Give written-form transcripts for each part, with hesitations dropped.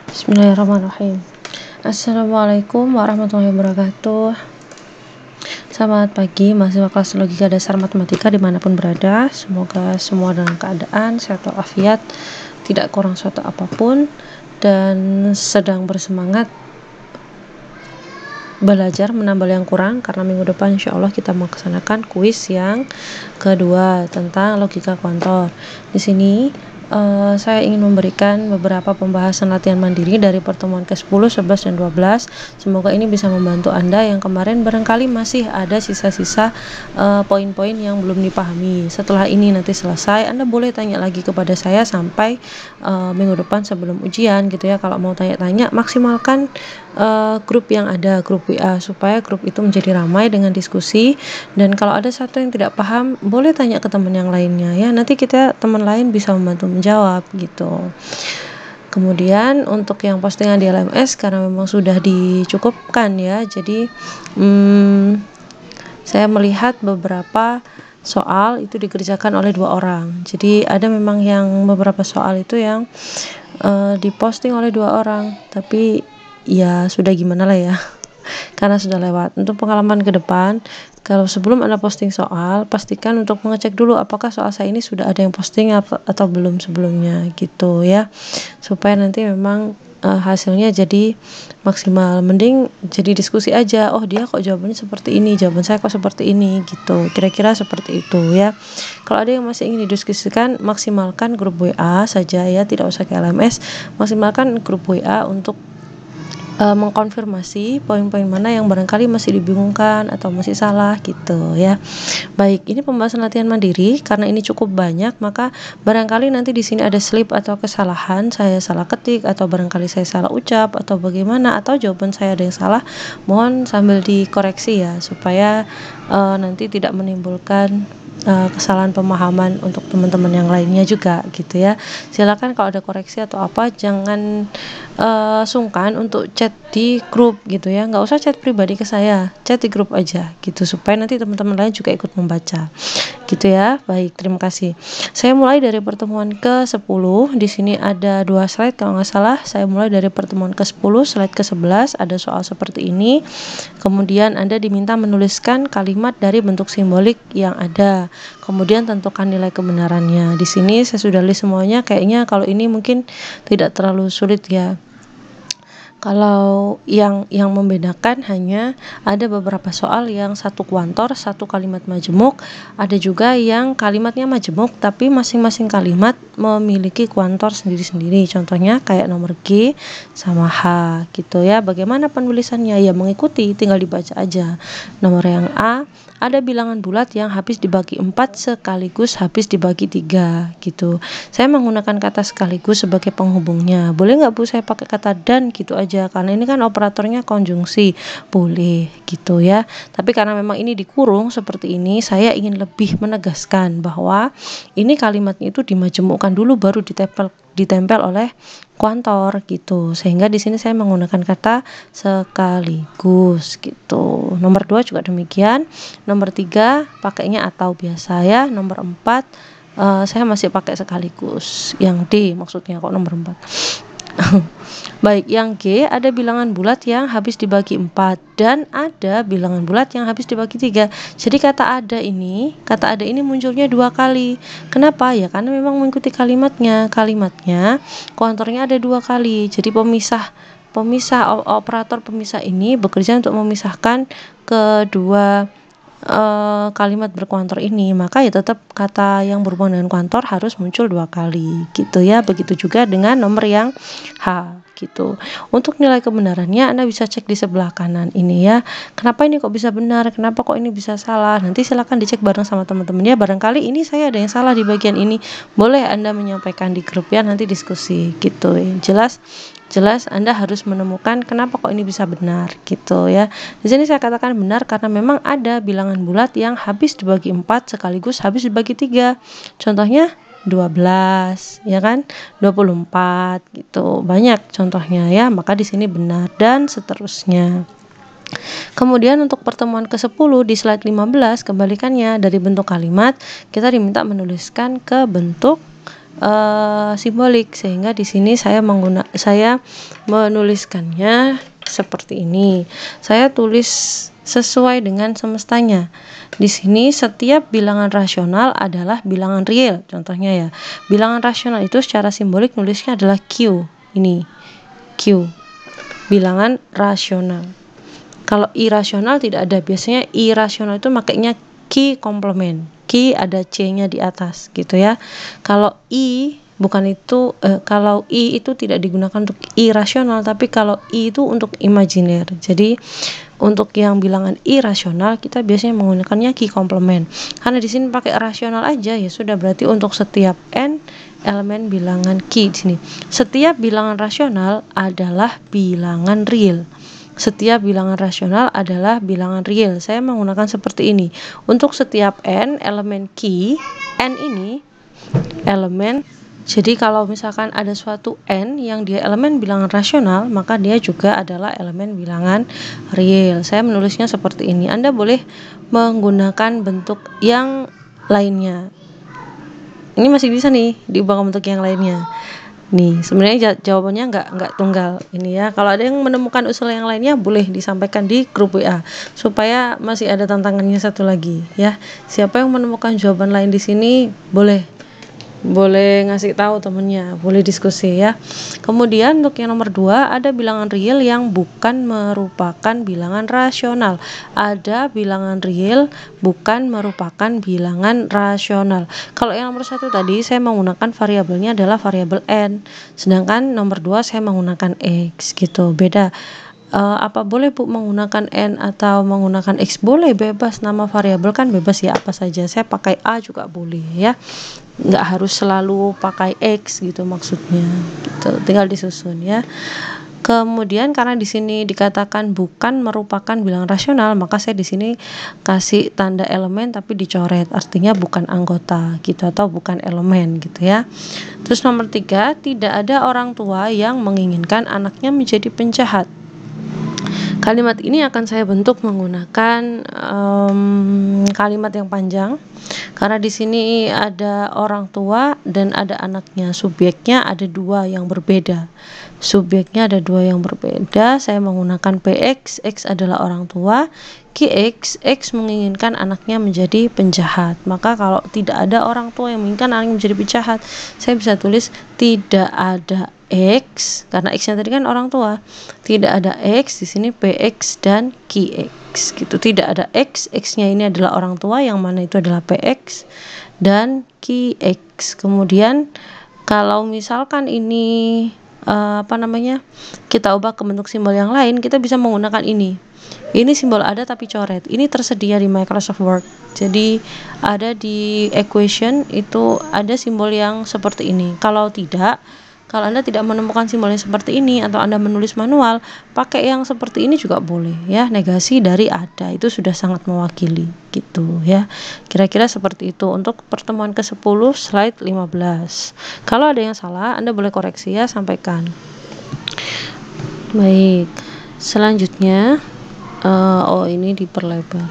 Bismillahirrahmanirrahim. Assalamualaikum warahmatullahi wabarakatuh. Selamat pagi mahasiswa kelas logika dasar matematika dimanapun berada. Semoga semua dalam keadaan sehat walafiat, tidak kurang suatu apapun, dan sedang bersemangat belajar menambal yang kurang, karena minggu depan insya Allah kita melaksanakan kuis yang kedua tentang logika kuantor. Di sini saya ingin memberikan beberapa pembahasan latihan mandiri dari pertemuan ke-10, 11, dan 12. Semoga ini bisa membantu Anda yang kemarin barangkali masih ada sisa-sisa poin-poin yang belum dipahami. Setelah ini nanti selesai, Anda boleh tanya lagi kepada saya sampai minggu depan sebelum ujian gitu ya. Kalau mau tanya-tanya, maksimalkan grup yang ada, grup WA, supaya grup itu menjadi ramai dengan diskusi. Dan kalau ada satu yang tidak paham, boleh tanya ke teman yang lainnya ya, nanti teman lain bisa membantu menjawab gitu. Kemudian untuk yang postingan di LMS, karena memang sudah dicukupkan ya, jadi saya melihat beberapa soal itu dikerjakan oleh 2 orang. Jadi ada memang yang beberapa soal itu yang diposting oleh 2 orang, tapi ya sudah gimana lah ya, karena sudah lewat. Untuk pengalaman ke depan, kalau sebelum Anda posting soal, pastikan untuk mengecek dulu apakah soal saya ini sudah ada yang posting atau belum sebelumnya gitu ya, supaya nanti memang hasilnya jadi maksimal. Mending jadi diskusi aja, oh dia kok jawabannya seperti ini, jawaban saya kok seperti ini gitu, kira-kira seperti itu ya. Kalau ada yang masih ingin didiskusikan, maksimalkan grup WA saja ya, tidak usah ke LMS. Maksimalkan grup WA untuk mengkonfirmasi poin-poin mana yang barangkali masih dibingungkan atau masih salah gitu ya. Baik, ini pembahasan latihan mandiri. Karena ini cukup banyak, maka barangkali nanti di sini ada slip atau kesalahan, saya salah ketik atau barangkali saya salah ucap atau bagaimana, atau jawaban saya ada yang salah, mohon sambil dikoreksi ya, supaya nanti tidak menimbulkan kesalahan pemahaman untuk teman-teman yang lainnya juga gitu ya. Silakan kalau ada koreksi atau apa, jangan sungkan untuk chat di grup gitu ya, nggak usah chat pribadi ke saya, chat di grup aja gitu, supaya nanti teman-teman lain juga ikut membaca gitu ya. Baik, terima kasih. Saya mulai dari pertemuan ke-10. Di sini ada 2 slide kalau nggak salah. Saya mulai dari pertemuan ke-10, slide ke-11 ada soal seperti ini. Kemudian Anda diminta menuliskan kalimat dari bentuk simbolik yang ada. Kemudian tentukan nilai kebenarannya. Di sini saya sudah list semuanya, kayaknya kalau ini mungkin tidak terlalu sulit ya. Kalau yang membedakan hanya ada beberapa soal yang satu kuantor, satu kalimat majemuk, ada juga yang kalimatnya majemuk tapi masing-masing kalimat memiliki kuantor sendiri-sendiri. Contohnya kayak nomor G sama H gitu ya. Bagaimana penulisannya? Ya mengikuti, tinggal dibaca aja. Nomor yang A, ada bilangan bulat yang habis dibagi 4 sekaligus habis dibagi 3 gitu. Saya menggunakan kata sekaligus sebagai penghubungnya. Boleh nggak Bu saya pakai kata dan gitu aja, karena ini kan operatornya konjungsi. Boleh gitu ya. Tapi karena memang ini dikurung seperti ini, saya ingin lebih menegaskan bahwa ini kalimatnya itu dimajemukkan dulu baru ditempel oleh kuantor gitu, sehingga di sini saya menggunakan kata sekaligus gitu. Nomor 2 juga demikian. Nomor 3 pakainya atau biasa ya. Nomor 4 saya masih pakai sekaligus. Yang D maksudnya, kok nomor 4. Baik, yang G, ada bilangan bulat yang habis dibagi 4 dan ada bilangan bulat yang habis dibagi 3. Jadi kata ada ini munculnya 2 kali. Kenapa? Ya karena memang mengikuti kalimatnya. Kalimatnya kuantornya ada 2 kali. Jadi operator pemisah ini bekerja untuk memisahkan kedua kalimat berkuantor ini, maka ya tetap kata yang berhubungan dengan kuantor harus muncul 2 kali gitu ya. Begitu juga dengan nomor yang H gitu. Untuk nilai kebenarannya Anda bisa cek di sebelah kanan ini ya. Kenapa ini kok bisa benar, kenapa kok ini bisa salah, nanti silakan dicek bareng sama teman-teman ya. Barangkali ini saya ada yang salah di bagian ini, boleh Anda menyampaikan di grup ya, nanti diskusi gitu. Jelas Anda harus menemukan kenapa kok ini bisa benar gitu ya. Di sini saya katakan benar karena memang ada bilangan bulat yang habis dibagi 4 sekaligus habis dibagi 3. Contohnya 12 ya kan, 24 gitu. Banyak contohnya ya, maka di sini benar dan seterusnya. Kemudian untuk pertemuan ke-10 di slide 15, kebalikannya, dari bentuk kalimat kita diminta menuliskan ke bentuk simbolik, sehingga di sini saya menuliskannya seperti ini. Saya tulis sesuai dengan semestanya. Di sini setiap bilangan rasional adalah bilangan real. Contohnya ya, bilangan rasional itu secara simbolik nulisnya adalah Q. Ini Q, bilangan rasional. Kalau irasional tidak ada, biasanya irasional itu makainya Q komplement. Q ada C-nya di atas gitu ya. Kalau I bukan itu, kalau I itu tidak digunakan untuk irasional, tapi kalau I itu untuk imajiner. Jadi untuk yang bilangan irasional kita biasanya menggunakannya Q komplement. Karena di sini pakai rasional aja ya sudah, berarti untuk setiap n elemen bilangan Q di sini. Setiap bilangan rasional adalah bilangan real. Setiap bilangan rasional adalah bilangan real. Saya menggunakan seperti ini. Untuk setiap n elemen Q, n ini elemen. Jadi kalau misalkan ada suatu n yang dia elemen bilangan rasional, maka dia juga adalah elemen bilangan real. Saya menulisnya seperti ini. Anda boleh menggunakan bentuk yang lainnya. Ini masih bisa nih diubah bentuk yang lainnya. Nih, sebenarnya jawabannya nggak tunggal ini ya. Kalau ada yang menemukan usul yang lainnya boleh disampaikan di grup WA supaya masih ada tantangannya satu lagi ya. Siapa yang menemukan jawaban lain di sini boleh ngasih tahu temennya, boleh diskusi ya. Kemudian untuk yang nomor 2 ada bilangan real yang bukan merupakan bilangan rasional. Ada bilangan real bukan merupakan bilangan rasional. Kalau yang nomor 1 tadi saya menggunakan variabelnya adalah variabel n, sedangkan nomor 2 saya menggunakan x gitu. Beda. Apa boleh Bu menggunakan n atau menggunakan x? Boleh, bebas. Nama variabel kan bebas ya, apa saja. Saya pakai a juga boleh ya, nggak harus selalu pakai x gitu maksudnya gitu, tinggal disusun ya. Kemudian karena di sini dikatakan bukan merupakan bilangan rasional, maka saya di sini kasih tanda elemen tapi dicoret, artinya bukan anggota gitu atau bukan elemen gitu ya. Terus nomor 3, tidak ada orang tua yang menginginkan anaknya menjadi penjahat. Kalimat ini akan saya bentuk menggunakan kalimat yang panjang karena di sini ada orang tua dan ada anaknya. Subjeknya ada 2 yang berbeda. Subjeknya ada 2 yang berbeda. Saya menggunakan PX, X adalah orang tua. QX, X menginginkan anaknya menjadi penjahat. Maka kalau tidak ada orang tua yang menginginkan anaknya menjadi penjahat, saya bisa tulis tidak ada X, karena X-nya tadi kan orang tua. Tidak ada X, di sini PX dan QX gitu. Tidak ada X, X-nya ini adalah orang tua yang mana itu adalah PX dan QX. Kemudian kalau misalkan ini kita ubah ke bentuk simbol yang lain, kita bisa menggunakan ini. Ini simbol ada tapi coret. Ini tersedia di Microsoft Word. Jadi ada di equation itu ada simbol yang seperti ini. Kalau Anda tidak menemukan simbol yang seperti ini atau Anda menulis manual, pakai yang seperti ini juga boleh ya. Negasi dari ada itu sudah sangat mewakili gitu ya. Kira-kira seperti itu untuk pertemuan ke-10 slide 15. Kalau ada yang salah Anda boleh koreksi ya, sampaikan. Baik. Selanjutnya ini diperlebar.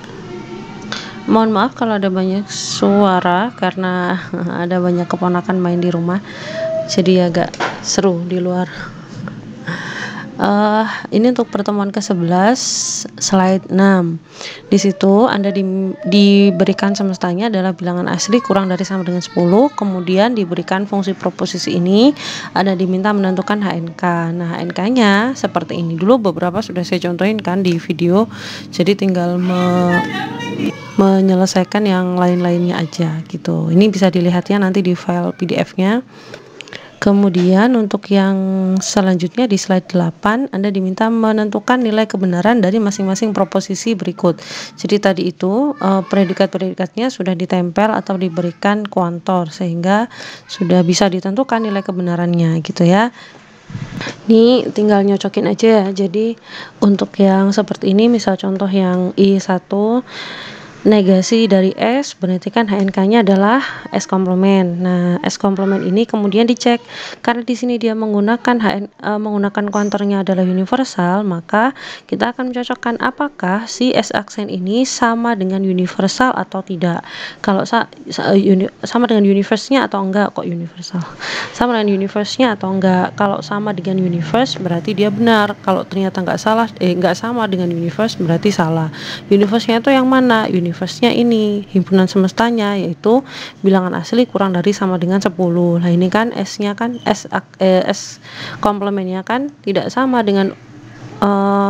Mohon maaf kalau ada banyak suara karena ada banyak keponakan main di rumah. Jadi agak seru di luar. Ini untuk pertemuan ke-11 slide 6. Di situ Anda diberikan semestanya adalah bilangan asli kurang dari sama dengan 10. Kemudian diberikan fungsi proposisi ini, Anda diminta menentukan HNK. Nah, HNK-nya seperti ini. Dulu beberapa sudah saya contohin kan di video. Jadi tinggal menyelesaikan yang lain-lainnya aja gitu. Ini bisa dilihat ya nanti di file PDF-nya. Kemudian untuk yang selanjutnya di slide 8 Anda diminta menentukan nilai kebenaran dari masing-masing proposisi berikut. Jadi tadi itu predikat-predikatnya sudah ditempel atau diberikan kuantor sehingga sudah bisa ditentukan nilai kebenarannya gitu ya. Ini tinggal nyocokin aja ya. Jadi untuk yang seperti ini, misal contoh yang I1 negasi dari S berarti kan HNK-nya adalah S komplement. Nah, S komplement ini kemudian dicek karena di sini dia menggunakan kuantornya adalah universal, maka kita akan mencocokkan apakah si S aksen ini sama dengan universal atau tidak. Kalau sama dengan universe-nya atau enggak, kok universal. Sama dengan universe-nya atau enggak. Kalau sama dengan universe berarti dia benar. Kalau ternyata enggak sama dengan universe berarti salah. Universe-nya itu yang mana? Universe-nya ini himpunan semestanya, yaitu bilangan asli kurang dari sama dengan 10. Nah, ini kan S-nya kan S komplementnya kan tidak sama dengan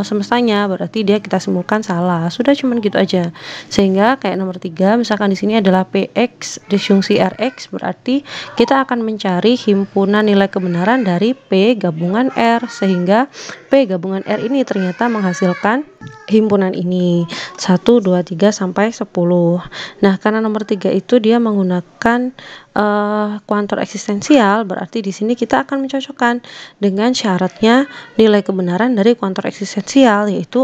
semestanya, berarti dia kita simpulkan salah. Sudah cuman gitu aja. Sehingga kayak nomor 3, misalkan di sini adalah PX disjungsi RX, berarti kita akan mencari himpunan nilai kebenaran dari P gabungan R, sehingga P gabungan R ini ternyata menghasilkan himpunan ini 1, 2, 3 sampai 10. Nah, karena nomor 3 itu dia menggunakan kuantor eksistensial, berarti di sini kita akan mencocokkan dengan syaratnya nilai kebenaran dari kuantor eksistensial, yaitu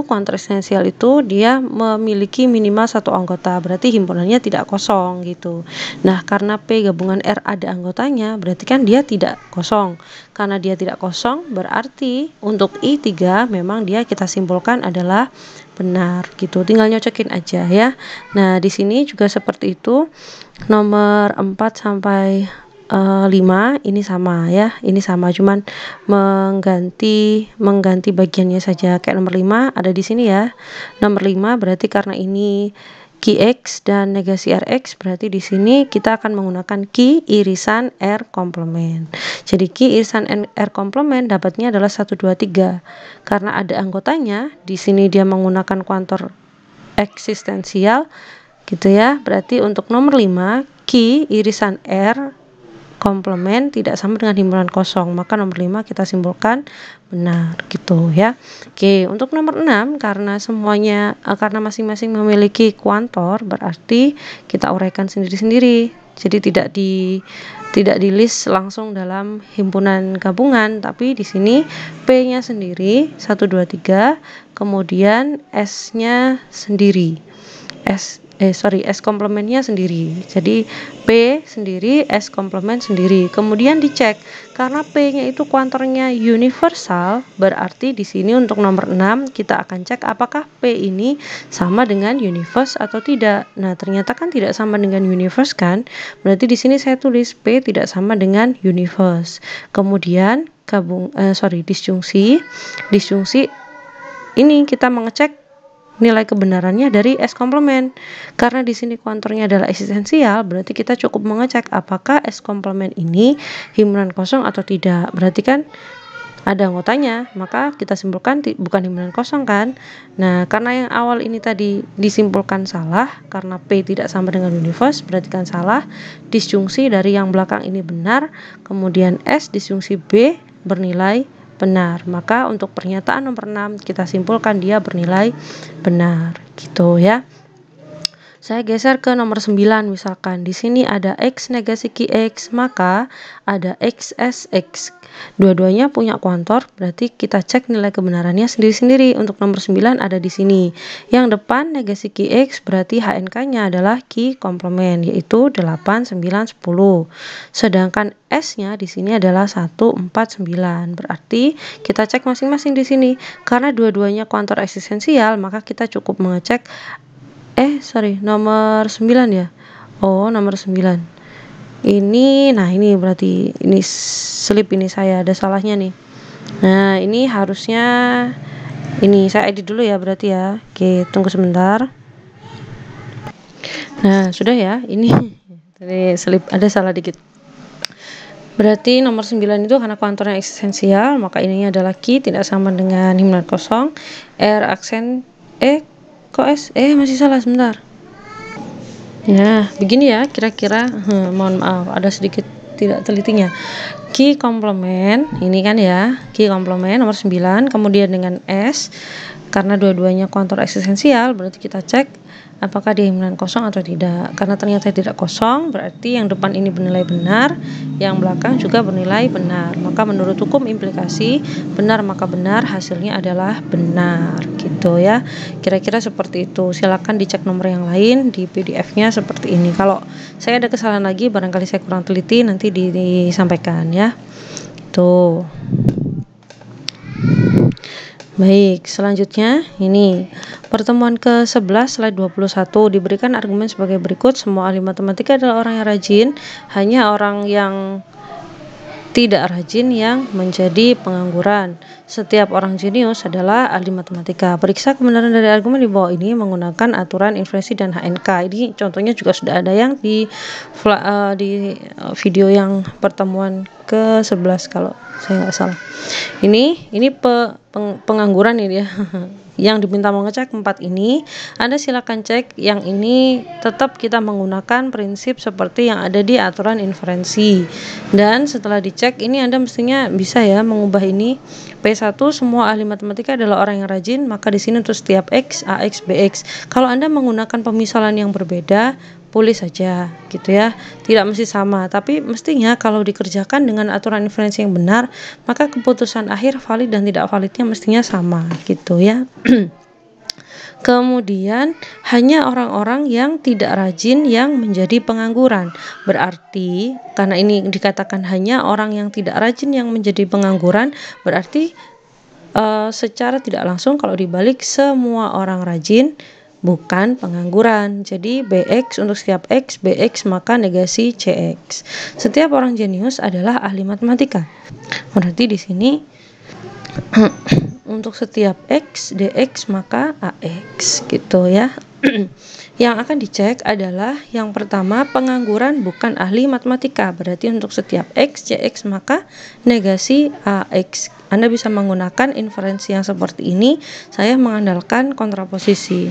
kuantor eksistensial itu dia memiliki minimal satu anggota, berarti himpunannya tidak kosong gitu. Nah, karena P gabungan R ada anggotanya, berarti kan dia tidak kosong. Karena dia tidak kosong, berarti untuk I3 memang dia kita simpulkan adalah benar gitu. Tinggal nyocokin aja ya. Nah, di sini juga seperti itu. Nomor 4 sampai 5 ini sama ya. Ini sama, cuman mengganti bagiannya saja. Kayak nomor 5 ada di sini ya. Nomor 5 berarti karena ini QX dan negasi RX, berarti di sini kita akan menggunakan Q irisan R komplement. Jadi Q irisan R komplement dapatnya adalah 1, 2, 3. Karena ada anggotanya, di sini dia menggunakan kuantor eksistensial gitu ya. Berarti untuk nomor 5, Q irisan R komplement tidak sama dengan himpunan kosong, maka nomor 5 kita simpulkan benar gitu ya. Oke, untuk nomor 6 karena karena masing-masing memiliki kuantor, berarti kita uraikan sendiri-sendiri. Jadi tidak di list langsung dalam himpunan gabungan, tapi di sini P-nya sendiri 1, 2, 3, kemudian S-nya sendiri. S komplementnya sendiri. Jadi P sendiri, S komplement sendiri. Kemudian dicek karena P-nya itu kuantornya universal, berarti di sini untuk nomor 6 kita akan cek apakah P ini sama dengan universe atau tidak. Nah, ternyata kan tidak sama dengan universe kan? Berarti di sini saya tulis P tidak sama dengan universe. Kemudian disjungsi ini kita mengecek nilai kebenarannya dari S komplement. Karena di sini kuantornya adalah eksistensial, berarti kita cukup mengecek apakah S komplement ini himpunan kosong atau tidak. Berarti kan ada anggotanya, maka kita simpulkan bukan himpunan kosong kan. Nah, karena yang awal ini tadi disimpulkan salah karena P tidak sama dengan universe, berarti kan salah. Disjungsi dari yang belakang ini benar, kemudian S disjungsi B bernilai benar. Maka untuk pernyataan nomor 6 kita simpulkan dia bernilai benar gitu ya. Saya geser ke nomor 9, misalkan di sini ada X negasi QX, maka ada XSX. Dua-duanya punya kuantor, berarti kita cek nilai kebenarannya sendiri-sendiri. Untuk nomor 9 ada di sini. Yang depan negasi QX berarti HNK-nya adalah Q komplement, yaitu 8, 9, 10. Sedangkan S-nya di sini adalah 1, 4, 9. Berarti kita cek masing-masing di sini. Karena dua-duanya kuantor eksistensial, maka kita cukup mengecek nomor 9 ya. Oh, nomor 9. Ini berarti ini slip ini saya ada salahnya nih. Nah, ini harusnya ini saya edit dulu ya berarti ya. Oke, tunggu sebentar. Nah, sudah ya. Ini tadi slip ada salah dikit. Berarti nomor 9 itu karena kuantornya eksistensial, maka ininya adalah Q tidak sama dengan himpunan kosong. R aksen kok S? Masih salah sebentar. Nah, begini ya kira-kira. Mohon maaf ada sedikit tidak telitinya. Q komplement ini kan ya, Q komplement nomor 9, kemudian dengan S karena dua-duanya kuantor eksistensial, berarti kita cek apakah dia himpunan kosong atau tidak. Karena ternyata tidak kosong, berarti yang depan ini bernilai benar, yang belakang juga bernilai benar. Maka menurut hukum implikasi benar maka benar, hasilnya adalah benar gitu. gitu ya. Kira-kira seperti itu. Silakan dicek nomor yang lain di PDF-nya seperti ini. Kalau saya ada kesalahan lagi, barangkali saya kurang teliti, nanti disampaikan ya. Tuh. Baik, selanjutnya ini pertemuan ke-11 slide 21 diberikan argumen sebagai berikut. Semua ahli matematika adalah orang yang rajin, hanya orang yang tidak rajin yang menjadi pengangguran. Setiap orang jenius adalah ahli matematika. Periksa kebenaran dari argumen di bawah ini menggunakan aturan inferensi dan HNK. Ini contohnya juga sudah ada yang di video yang pertemuan ke-11 kalau saya nggak salah. Ini pengangguran ini ya. Yang diminta mengecek 4 ini, Anda silakan cek. Yang ini tetap kita menggunakan prinsip seperti yang ada di aturan inferensi. Dan setelah dicek ini Anda mestinya bisa ya mengubah ini. P1 semua ahli matematika adalah orang yang rajin, maka di sini untuk setiap X, AX, BX. Kalau Anda menggunakan pemisalan yang berbeda, boleh saja gitu ya, tidak mesti sama, tapi mestinya kalau dikerjakan dengan aturan inferensi yang benar, maka keputusan akhir valid dan tidak validnya mestinya sama gitu ya. Kemudian hanya orang-orang yang tidak rajin yang menjadi pengangguran. Berarti karena ini dikatakan hanya orang yang tidak rajin yang menjadi pengangguran, berarti secara tidak langsung kalau dibalik semua orang rajin bukan pengangguran. Jadi BX untuk setiap X, BX maka negasi CX. Setiap orang jenius adalah ahli matematika. Berarti di sini untuk setiap X, DX maka AX gitu ya. Yang akan dicek adalah yang pertama, pengangguran bukan ahli matematika. Berarti untuk setiap X, CX maka negasi AX. Anda bisa menggunakan inferensi yang seperti ini. Saya mengandalkan kontraposisi.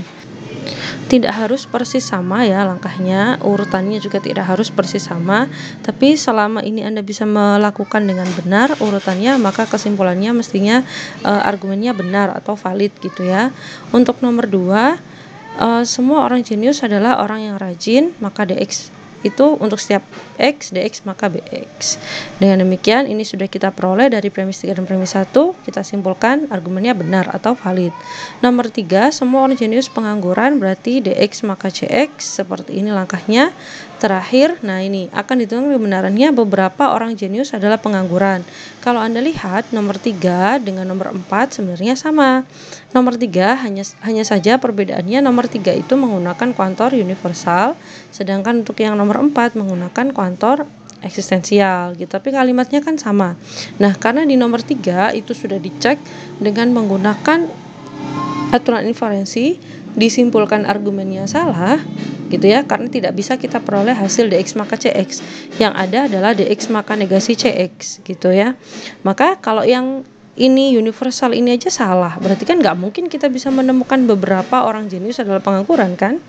Tidak harus persis sama ya langkahnya, urutannya juga tidak harus persis sama, tapi selama ini Anda bisa melakukan dengan benar urutannya, maka kesimpulannya mestinya argumennya benar atau valid gitu ya. Untuk nomor 2, semua orang jenius adalah orang yang rajin, maka DX itu untuk setiap X, DX maka BX. Dengan demikian ini sudah kita peroleh dari premis 3 dan premis 1, kita simpulkan argumennya benar atau valid. Nomor 3, semua orang jenius pengangguran, berarti DX maka CX, seperti ini langkahnya. Terakhir, nah ini akan ditentukan kebenarannya beberapa orang jenius adalah pengangguran. Kalau Anda lihat nomor 3 dengan nomor 4 sebenarnya sama. Nomor 3 hanya saja perbedaannya nomor 3 itu menggunakan kuantor universal, sedangkan untuk yang nomor 4 menggunakan kuantor eksistensial gitu, tapi kalimatnya kan sama. Nah, karena di nomor 3 itu sudah dicek dengan menggunakan aturan inferensi, disimpulkan argumennya salah gitu ya, karena tidak bisa kita peroleh hasil DX maka CX. Yang ada adalah DX maka negasi CX gitu ya. Maka kalau yang ini universal ini aja salah, berarti kan nggak mungkin kita bisa menemukan beberapa orang jenius adalah pengangguran kan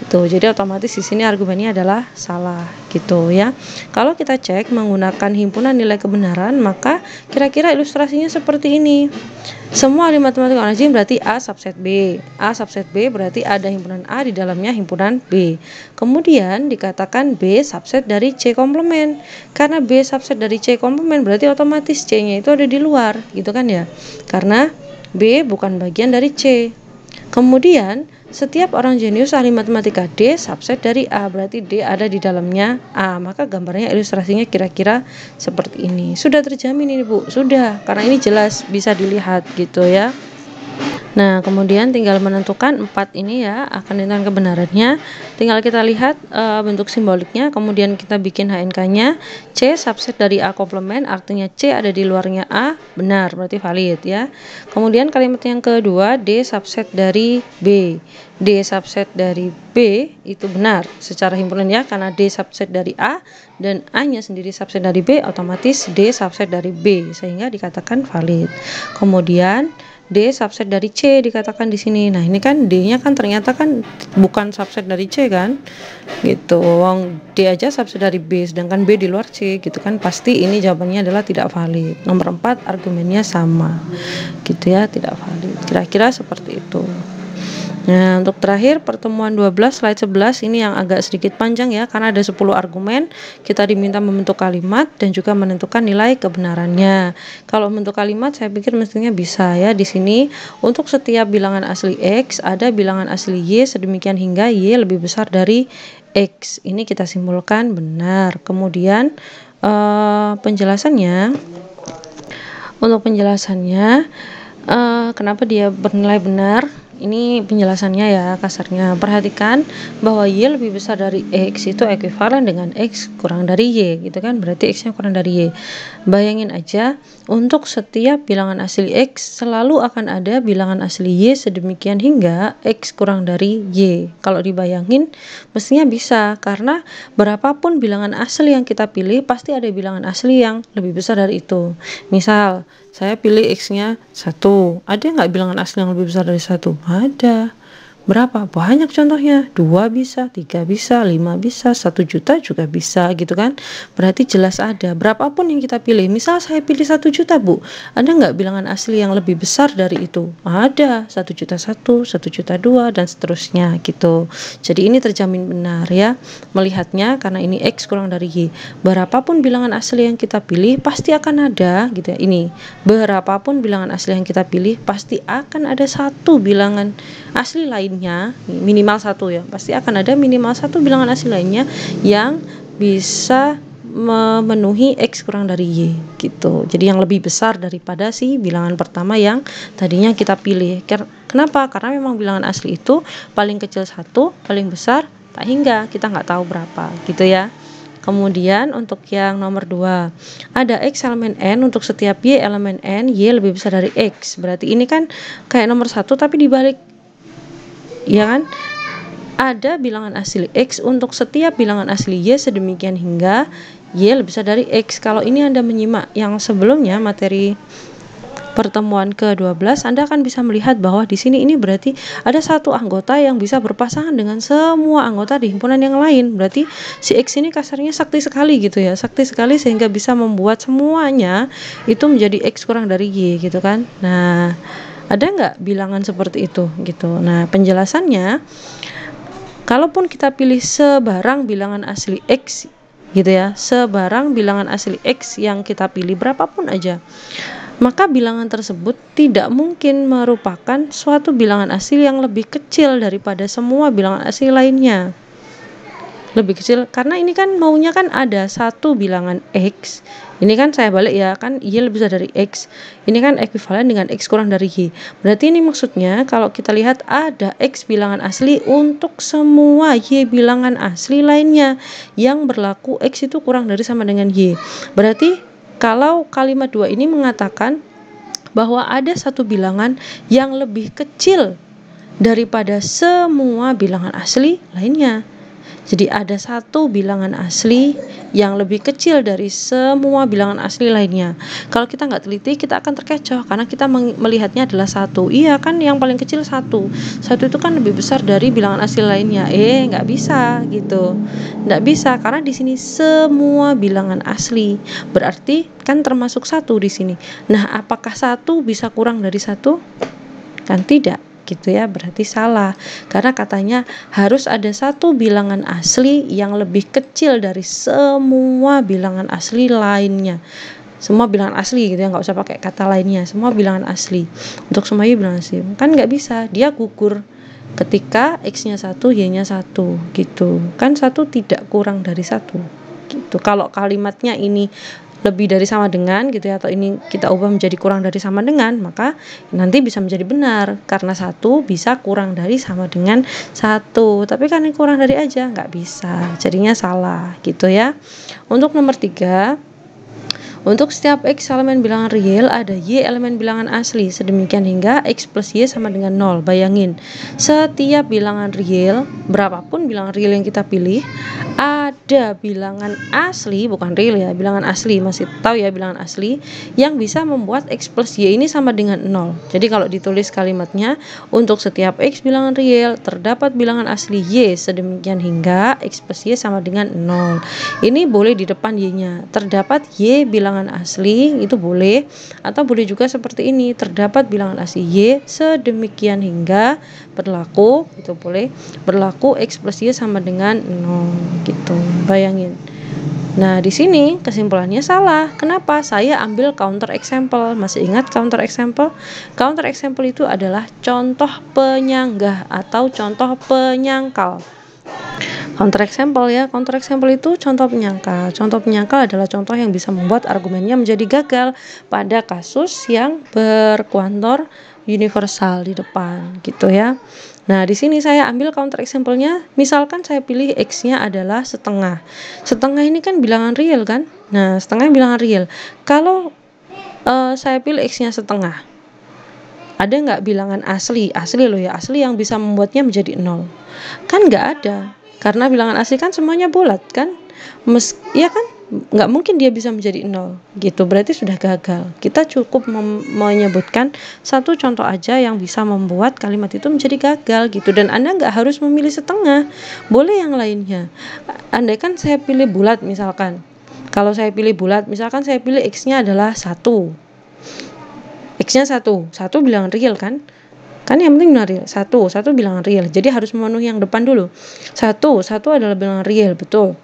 gitu. Jadi otomatis di sini argumennya adalah salah gitu ya. Kalau kita cek menggunakan himpunan nilai kebenaran, maka kira-kira ilustrasinya seperti ini. Semua ahli matematika orang rajin berarti A subset B. A subset B berarti ada himpunan A di dalamnya himpunan B. Kemudian dikatakan B subset dari C komplement. Karena B subset dari C komplement berarti otomatis C-nya itu ada di luar, gitu kan ya. Karena B bukan bagian dari C. Kemudian setiap orang jenius ahli matematika D subset dari A, berarti D ada di dalamnya A. Maka gambarnya ilustrasinya kira-kira seperti ini. Sudah terjamin ini Bu? Sudah, karena ini jelas bisa dilihat gitu ya. Nah, kemudian tinggal menentukan 4 ini ya, akan ditentukan kebenarannya. Tinggal kita lihat bentuk simboliknya, kemudian kita bikin HNK-nya. C subset dari A komplement, artinya C ada di luarnya A, benar, berarti valid ya. Kemudian kalimat yang kedua, D subset dari B. D subset dari B itu benar secara himpunan ya, karena D subset dari A dan A-nya sendiri subset dari B, otomatis D subset dari B, sehingga dikatakan valid. Kemudian D subset dari C dikatakan di sini. Nah, ini kan D-nya kan ternyata kan bukan subset dari C kan? Gitu. Wong D aja subset dari B, sedangkan B di luar C gitu kan. Pasti ini jawabannya adalah tidak valid. Nomor 4 argumennya sama. Gitu ya, tidak valid. Kira-kira seperti itu. Nah, untuk terakhir pertemuan 12 slide 11 ini yang agak sedikit panjang ya, karena ada 10 argumen. Kita diminta membentuk kalimat dan juga menentukan nilai kebenarannya. Kalau membentuk kalimat saya pikir mestinya bisa ya. Di sini untuk setiap bilangan asli X ada bilangan asli Y sedemikian hingga Y lebih besar dari X. Ini kita simpulkan benar. Kemudian penjelasannya, untuk penjelasannya kenapa dia bernilai benar, ini penjelasannya ya kasarnya. Perhatikan bahwa Y lebih besar dari X itu ekuivalen dengan X kurang dari Y gitu kan, berarti X nya kurang dari Y. Bayangin aja, untuk setiap bilangan asli X selalu akan ada bilangan asli Y sedemikian hingga X kurang dari Y. Kalau dibayangin mestinya bisa, karena berapapun bilangan asli yang kita pilih pasti ada bilangan asli yang lebih besar dari itu. Misal saya pilih X-nya 1, ada nggak bilangan asli yang lebih besar dari 1? Ada. Berapa? Banyak contohnya. 2 bisa, 3 bisa, 5 bisa, 1 juta juga bisa gitu kan. Berarti jelas ada. Berapapun yang kita pilih. Misal saya pilih 1 juta, Bu. Ada nggak bilangan asli yang lebih besar dari itu? Ada. 1 juta 1, 1 juta 2, dan seterusnya gitu. Jadi ini terjamin benar ya. Melihatnya karena ini X kurang dari Y. Berapapun bilangan asli yang kita pilih pasti akan ada gitu ya. Ini. Berapapun bilangan asli yang kita pilih pasti akan ada satu bilangan asli lainnya, minimal satu ya, pasti akan ada minimal satu bilangan asli lainnya yang bisa memenuhi X kurang dari Y gitu. Jadi yang lebih besar daripada si bilangan pertama yang tadinya kita pilih. Kenapa? Karena memang bilangan asli itu paling kecil 1, paling besar tak hingga, kita nggak tahu berapa gitu ya. Kemudian untuk yang nomor 2, ada X elemen N untuk setiap Y elemen N, Y lebih besar dari X. Berarti ini kan kayak nomor 1 tapi dibalik, ya kan? Ada bilangan asli X untuk setiap bilangan asli Y sedemikian hingga Y lebih besar dari X. Kalau ini Anda menyimak yang sebelumnya materi pertemuan ke-12, Anda akan bisa melihat bahwa di sini ini berarti ada satu anggota yang bisa berpasangan dengan semua anggota di himpunan yang lain. Berarti si X ini kasarnya sakti sekali gitu ya, sakti sekali sehingga bisa membuat semuanya itu menjadi X kurang dari Y gitu kan. Nah, ada nggak bilangan seperti itu gitu. Nah, penjelasannya, kalaupun kita pilih sebarang bilangan asli X gitu ya, sebarang bilangan asli X yang kita pilih berapapun aja, maka bilangan tersebut tidak mungkin merupakan suatu bilangan asli yang lebih kecil daripada semua bilangan asli lainnya. Lebih kecil karena ini kan maunya kan ada satu bilangan X. Ini kan saya balik ya, kan Y lebih besar dari X. Ini kan ekuivalen dengan X kurang dari Y. Berarti ini maksudnya kalau kita lihat ada X bilangan asli untuk semua Y bilangan asli lainnya yang berlaku X itu kurang dari sama dengan Y. Berarti kalau kalimat 2 ini mengatakan bahwa ada satu bilangan yang lebih kecil daripada semua bilangan asli lainnya. Jadi ada satu bilangan asli yang lebih kecil dari semua bilangan asli lainnya. Kalau kita nggak teliti, kita akan terkecoh karena kita melihatnya adalah 1. Iya kan, yang paling kecil 1. 1 itu kan lebih besar dari bilangan asli lainnya. Nggak bisa gitu. Nggak bisa karena di sini semua bilangan asli. Berarti kan termasuk 1 di sini. Nah, apakah 1 bisa kurang dari 1? Kan tidak. Gitu ya, berarti salah karena katanya harus ada satu bilangan asli yang lebih kecil dari semua bilangan asli lainnya. Semua bilangan asli gitu ya, nggak usah pakai kata lainnya, semua bilangan asli. Untuk semua bilangan asli kan nggak bisa, dia gugur ketika X nya 1, Y nya 1 gitu kan. 1 tidak kurang dari 1 gitu. Kalau kalimatnya ini lebih dari sama dengan gitu ya, atau ini kita ubah menjadi kurang dari sama dengan, maka nanti bisa menjadi benar karena 1 bisa kurang dari sama dengan 1. Tapi kan ini kurang dari aja nggak bisa, jadinya salah gitu ya. Untuk nomor 3, untuk setiap X elemen bilangan real ada Y elemen bilangan asli sedemikian hingga X plus Y sama dengan 0. Bayangin, setiap bilangan real, berapapun bilangan real yang kita pilih, ada bilangan asli, bukan real ya, bilangan asli, masih tahu ya bilangan asli yang bisa membuat X plus Y ini sama dengan 0. Jadi kalau ditulis kalimatnya, untuk setiap X bilangan real terdapat bilangan asli Y sedemikian hingga X plus Y sama dengan 0. Ini boleh di depan Y nya, terdapat Y bilangan bilangan asli, itu boleh. Atau boleh juga seperti ini, terdapat bilangan asli Y sedemikian hingga berlaku, itu boleh, berlaku X plus Y sama dengan 0 gitu. Bayangin. Nah, di sini kesimpulannya salah. Kenapa? Saya ambil counter example. Masih ingat counter example? Counter example itu adalah contoh penyanggah atau contoh penyangkal. Counter example ya, counter example itu contoh penyangkal. Contoh penyangkal adalah contoh yang bisa membuat argumennya menjadi gagal pada kasus yang berkuantor universal di depan, gitu ya. Nah, di sini saya ambil counter example-nya. Misalkan saya pilih X-nya adalah setengah. Setengah ini kan bilangan real kan? Nah, setengah bilangan real. Kalau saya pilih X-nya setengah, ada nggak bilangan asli? Asli loh ya, asli yang bisa membuatnya menjadi 0? Kan nggak ada. Karena bilangan asli kan semuanya bulat kan? Ya kan? Nggak mungkin dia bisa menjadi 0 gitu, berarti sudah gagal. Kita cukup menyebutkan satu contoh aja yang bisa membuat kalimat itu menjadi gagal gitu, dan Anda nggak harus memilih setengah, boleh yang lainnya. Andai kan saya pilih bulat misalkan, kalau saya pilih bulat misalkan saya pilih X-nya adalah 1, X-nya 1 bilangan real kan yang penting bilangan real, 1 bilangan real, jadi harus memenuhi yang depan dulu. 1 adalah bilangan real, betul.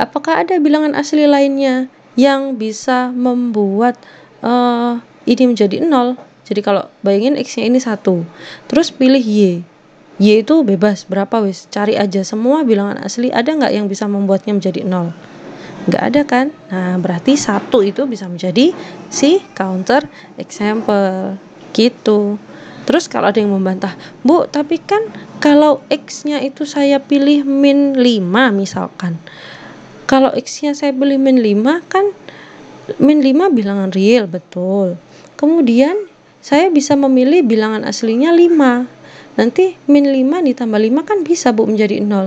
Apakah ada bilangan asli lainnya yang bisa membuat ini menjadi 0? Jadi kalau bayangin X-nya ini 1, terus pilih Y itu bebas, berapa wis, cari aja semua bilangan asli, ada nggak yang bisa membuatnya menjadi 0? Nggak ada kan? Nah, berarti 1 itu bisa menjadi si counter example gitu. Terus kalau ada yang membantah, Bu, tapi kan kalau X-nya itu saya pilih min 5 misalkan, kalau X-nya saya pilih min 5 kan min 5 bilangan real, betul. Kemudian saya bisa memilih bilangan aslinya 5. Nanti min 5 ditambah 5 kan bisa Bu menjadi 0.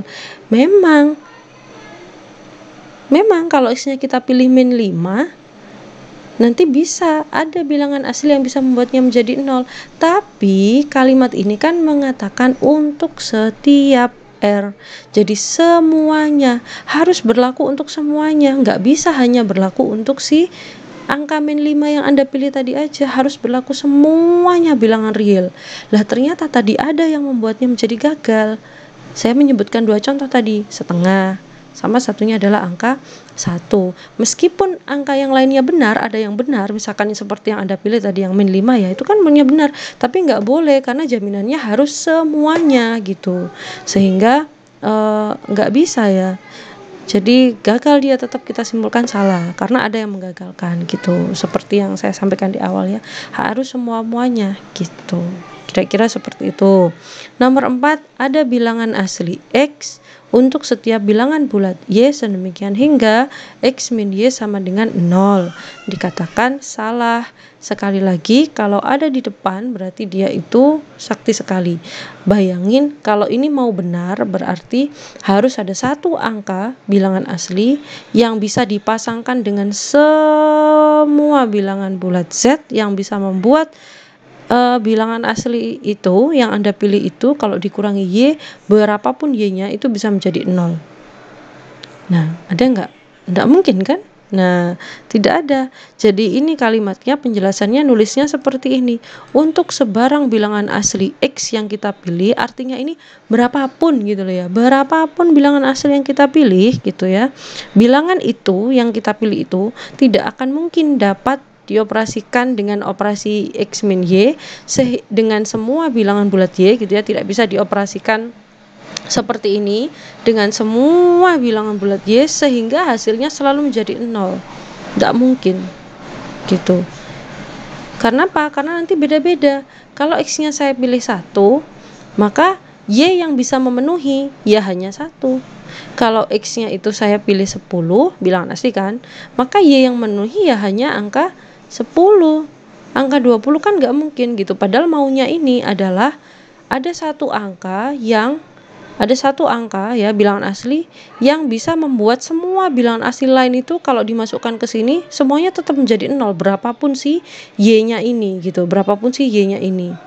Memang kalau X-nya kita pilih min 5, nanti bisa ada bilangan asli yang bisa membuatnya menjadi 0. Tapi kalimat ini kan mengatakan untuk setiap R. Jadi semuanya harus berlaku untuk semuanya, nggak bisa hanya berlaku untuk si angka min 5 yang Anda pilih tadi aja, harus berlaku semuanya bilangan real. Lah ternyata tadi ada yang membuatnya menjadi gagal. Saya menyebutkan 2 contoh tadi, setengah sama satunya adalah angka 1. Meskipun angka yang lainnya benar, ada yang benar, misalkan seperti yang Anda pilih tadi yang min 5 ya, itu kan benar, tapi nggak boleh karena jaminannya harus semuanya gitu, sehingga nggak bisa ya. Jadi gagal dia, tetap kita simpulkan salah karena ada yang menggagalkan gitu, seperti yang saya sampaikan di awal ya, harus semuanya gitu. Kira-kira seperti itu. Nomor 4, ada bilangan asli X untuk setiap bilangan bulat Y sedemikian hingga X min Y sama dengan 0. Dikatakan salah. Sekali lagi, kalau ada di depan berarti dia itu sakti sekali. Bayangin kalau ini mau benar berarti harus ada satu angka bilangan asli yang bisa dipasangkan dengan semua bilangan bulat Z yang bisa membuat bilangan asli itu yang Anda pilih itu kalau dikurangi Y, berapapun Y-nya itu bisa menjadi 0. Nah, ada nggak? Nggak mungkin kan? Nah, tidak ada. Jadi ini kalimatnya, penjelasannya nulisnya seperti ini. Untuk sebarang bilangan asli X yang kita pilih, artinya ini berapapun gitu loh ya. Berapapun bilangan asli yang kita pilih gitu ya. Bilangan itu yang kita pilih itu tidak akan mungkin dapat dioperasikan dengan operasi X min Y dengan semua bilangan bulat Y gitu ya, tidak bisa dioperasikan seperti ini dengan semua bilangan bulat Y sehingga hasilnya selalu menjadi 0. Nggak mungkin gitu. Karena apa? Karena nanti beda-beda. Kalau X-nya saya pilih 1, maka Y yang bisa memenuhi ya hanya 1. Kalau X-nya itu saya pilih 10, bilangan asli kan, maka Y yang memenuhi ya hanya angka 10. Angka 20 kan nggak mungkin gitu. Padahal maunya ini adalah ada satu angka ya bilangan asli yang bisa membuat semua bilangan asli lain itu kalau dimasukkan ke sini semuanya tetap menjadi 0, berapapun si Y-nya ini gitu, berapapun si Y-nya ini.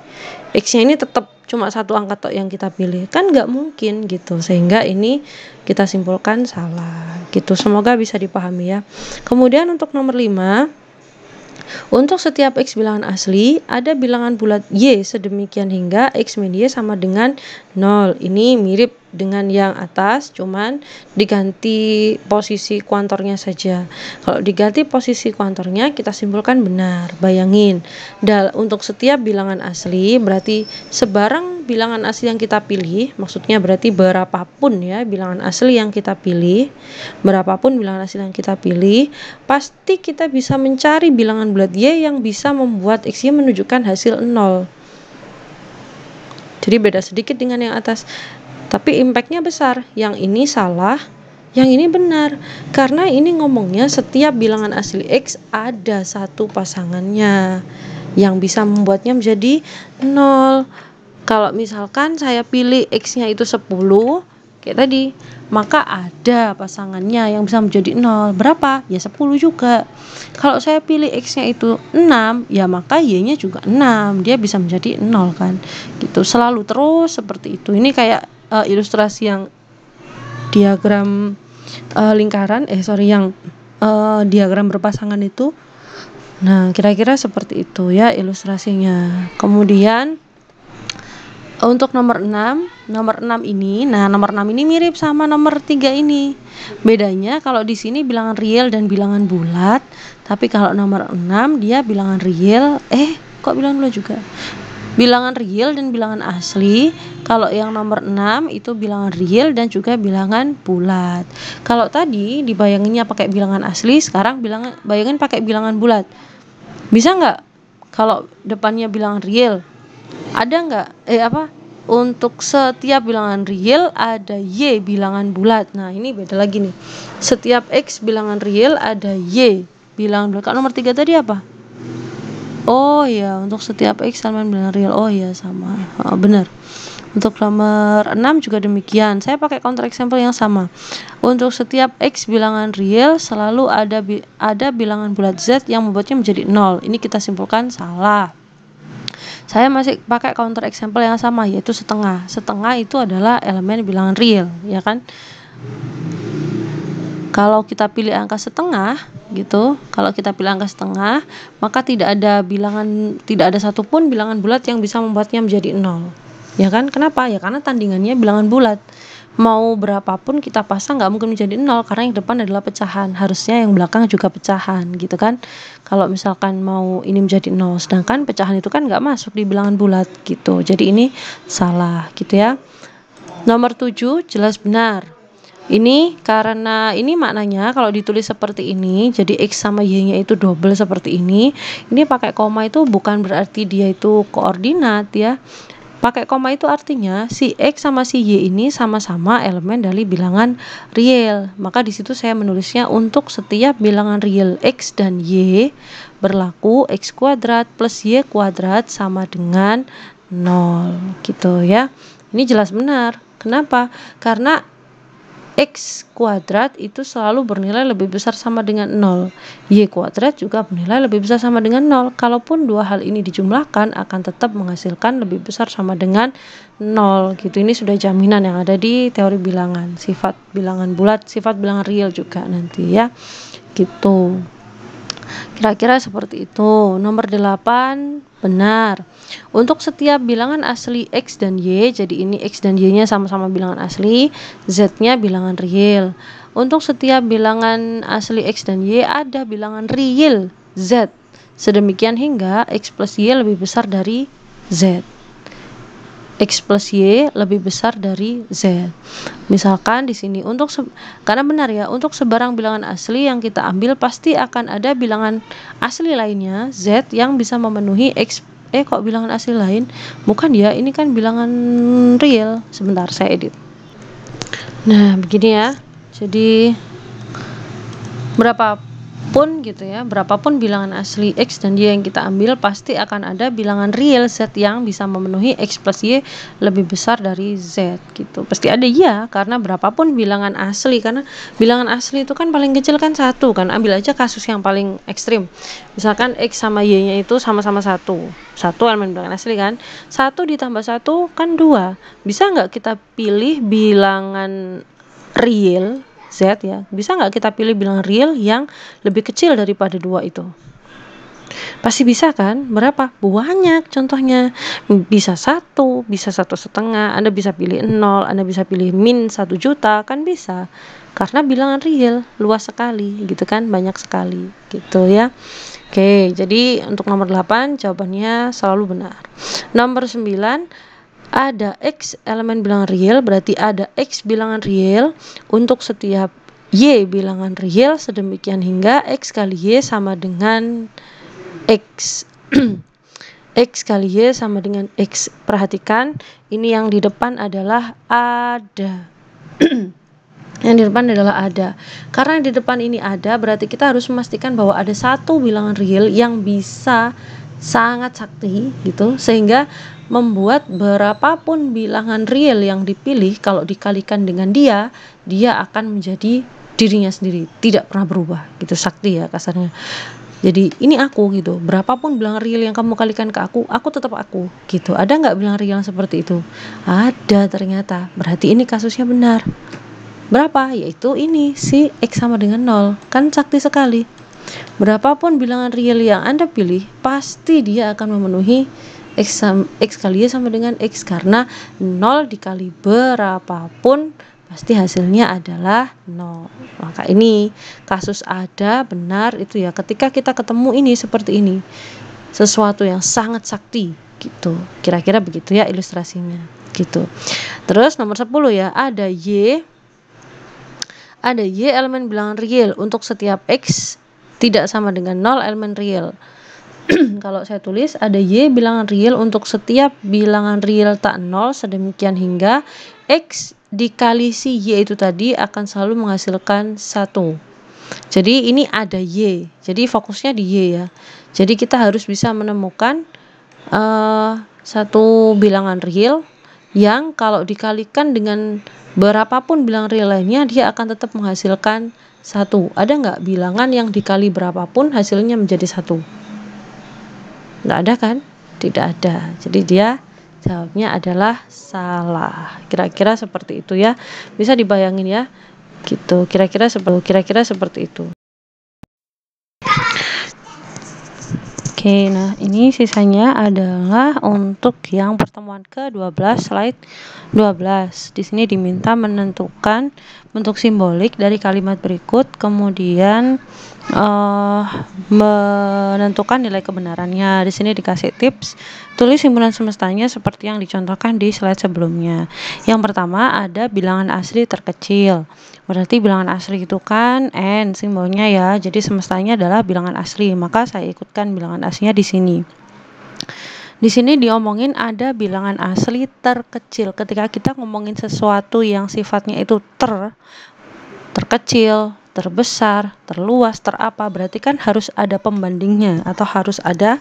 X-nya ini tetap cuma satu angka tok yang kita pilih, kan nggak mungkin gitu, sehingga ini kita simpulkan salah gitu. Semoga bisa dipahami ya. Kemudian untuk nomor 5, untuk setiap X bilangan asli ada bilangan bulat Y sedemikian hingga X min Y sama dengan 0. Ini mirip dengan yang atas, cuman diganti posisi kuantornya saja. Kalau diganti posisi kuantornya, kita simpulkan benar. Bayangin, untuk setiap bilangan asli berarti sebarang bilangan asli yang kita pilih, maksudnya berarti berapapun ya bilangan asli yang kita pilih, pasti kita bisa mencari bilangan bulat Y yang bisa membuat X Y menunjukkan hasil 0. Jadi beda sedikit dengan yang atas, tapi impactnya besar. Yang ini salah, yang ini benar, karena ini ngomongnya setiap bilangan asli X ada satu pasangannya yang bisa membuatnya menjadi 0. Kalau misalkan saya pilih X-nya itu 10 kayak tadi, maka ada pasangannya yang bisa menjadi 0. Berapa? Ya 10 juga. Kalau saya pilih X-nya itu 6, ya maka Y-nya juga 6. Dia bisa menjadi 0 kan. Gitu. Selalu terus seperti itu. Ini kayak ilustrasi yang diagram diagram berpasangan itu. Nah, kira-kira seperti itu ya ilustrasinya. Kemudian untuk nomor 6 ini, nomor 6 ini mirip sama nomor 3 ini. Bedanya kalau di sini bilangan real dan bilangan bulat, tapi kalau nomor 6 dia bilangan real, bilangan bulat juga. Bilangan real dan bilangan asli. Kalau yang nomor 6 itu bilangan real dan juga bilangan bulat. Kalau tadi dibayanginnya pakai bilangan asli, sekarang bayangin pakai bilangan bulat. Bisa nggak kalau depannya bilangan real? Ada nggak? Untuk setiap bilangan real ada Y bilangan bulat. Nah, ini beda lagi nih. Setiap X bilangan real ada Y bilangan bulat. Kalau nomor 3 tadi apa? Oh ya, untuk setiap X elemen bilangan real. Oh ya, sama. Benar. Untuk nomor 6 juga demikian. Saya pakai counter example yang sama. Untuk setiap X bilangan real selalu ada bilangan bulat Z yang membuatnya menjadi 0. Ini kita simpulkan salah. Saya masih pakai counter example yang sama, yaitu setengah. Setengah itu adalah elemen bilangan real, ya kan? Kalau kita pilih angka setengah gitu, maka tidak ada satupun bilangan bulat yang bisa membuatnya menjadi 0. Ya kan? Kenapa? Ya karena tandingannya bilangan bulat. Mau berapapun kita pasang nggak mungkin menjadi 0 karena yang depan adalah pecahan. Harusnya yang belakang juga pecahan gitu kan. Kalau misalkan mau ini menjadi 0, sedangkan pecahan itu kan nggak masuk di bilangan bulat gitu. Jadi ini salah gitu ya. Nomor 7 jelas benar. Ini karena ini maknanya kalau ditulis seperti ini, jadi X sama Y-nya itu double seperti ini. Ini pakai koma itu bukan berarti dia itu koordinat ya. Pakai koma itu artinya si X sama si Y ini sama-sama elemen dari bilangan real. Maka di situ saya menulisnya untuk setiap bilangan real X dan Y berlaku X kuadrat plus Y kuadrat sama dengan 0 gitu ya. Ini jelas benar. Kenapa? Karena X kuadrat itu selalu bernilai lebih besar sama dengan 0. Y kuadrat juga bernilai lebih besar sama dengan 0. Kalaupun dua hal ini dijumlahkan akan tetap menghasilkan lebih besar sama dengan 0 gitu. Ini sudah jaminan yang ada di teori bilangan. Sifat bilangan bulat, sifat bilangan real juga nanti ya. Gitu. Kira-kira seperti itu. Nomor 8 benar. Untuk setiap bilangan asli X dan Y, jadi ini X dan Y-nya sama-sama bilangan asli, Z-nya bilangan real. Untuk setiap bilangan asli X dan Y ada bilangan real Z. Sedemikian hingga X plus Y lebih besar dari Z. X plus Y lebih besar dari Z. Misalkan di sini karena benar ya, untuk sebarang bilangan asli yang kita ambil pasti akan ada bilangan asli lainnya Z yang bisa memenuhi X. Kok bilangan asli lain? Bukan ya, ini kan bilangan real. Sebentar saya edit. Nah, begini ya. Jadi berapa berapapun gitu ya, berapapun bilangan asli X dan Y yang kita ambil, pasti akan ada bilangan real Z yang bisa memenuhi X plus Y lebih besar dari Z gitu. Pasti ada ya, karena berapapun bilangan asli, karena bilangan asli itu kan paling kecil kan 1 kan. Ambil aja kasus yang paling ekstrim. Misalkan X sama Y-nya itu sama-sama 1 elemen bilangan asli kan. 1 ditambah 1 kan 2. Bisa nggak kita pilih bilangan real Z ya, bisa nggak kita pilih bilangan real yang lebih kecil daripada 2 itu? Pasti bisa kan? Berapa? Banyak contohnya. Bisa 1, bisa 1,5, Anda bisa pilih 0, Anda bisa pilih min 1 juta, kan bisa. Karena bilangan real luas sekali gitu kan, banyak sekali gitu ya. Oke, jadi untuk nomor 8 jawabannya selalu benar. Nomor 9, ada X elemen bilangan real, berarti ada X bilangan real untuk setiap Y bilangan real, sedemikian hingga X kali Y sama dengan X. X kali Y sama dengan X. Perhatikan, ini yang di depan adalah ada. Yang di depan adalah ada. Karena di depan ini ada, berarti kita harus memastikan bahwa ada satu bilangan real yang bisa sangat sakti gitu, sehingga membuat berapapun bilangan real yang dipilih, kalau dikalikan dengan dia akan menjadi dirinya sendiri, tidak pernah berubah gitu, sakti ya kasarnya. Jadi ini aku gitu, berapapun bilangan real yang kamu kalikan ke aku tetap aku gitu. Ada nggak bilangan real yang seperti itu? Ada ternyata, berarti ini kasusnya benar. Berapa? Yaitu ini, si X sama dengan 0, kan sakti sekali. Berapapun bilangan real yang Anda pilih, pasti dia akan memenuhi X kali Y sama dengan X, karena 0 dikali berapapun pasti hasilnya adalah 0. Maka ini kasus ada benar itu ya, ketika kita ketemu ini seperti ini, sesuatu yang sangat sakti gitu. Kira-kira begitu ya ilustrasinya gitu. Terus nomor 10 ya, ada Y elemen bilangan real untuk setiap X tidak sama dengan 0 elemen real. Kalau saya tulis, ada Y bilangan real untuk setiap bilangan real tak 0, sedemikian hingga X dikali si Y itu tadi akan selalu menghasilkan 1. Jadi ini ada Y, jadi fokusnya di Y ya. Jadi kita harus bisa menemukan satu bilangan real yang kalau dikalikan dengan berapapun bilangan real lainnya, dia akan tetap menghasilkan 1. Ada nggak bilangan yang dikali berapapun hasilnya menjadi 1? Nggak ada kan? Tidak ada. Jadi dia jawabnya adalah salah. Kira-kira seperti itu ya. Bisa dibayangin ya. Gitu. Kira-kira seperti itu. Oke, nah ini sisanya adalah untuk yang pertemuan ke-12, slide 12. Di sini diminta menentukan bentuk simbolik dari kalimat berikut, kemudian menentukan nilai kebenarannya. Di sini dikasih tips, tulis simpulan semestanya seperti yang dicontohkan di slide sebelumnya. Yang pertama ada bilangan asli terkecil. Berarti bilangan asli itu kan N simbolnya ya. Jadi semestanya adalah bilangan asli. Maka saya ikutkan bilangan aslinya di sini. Di sini diomongin ada bilangan asli terkecil. Ketika kita ngomongin sesuatu yang sifatnya itu terkecil, terbesar, terluas, terapa, berarti kan harus ada pembandingnya atau harus ada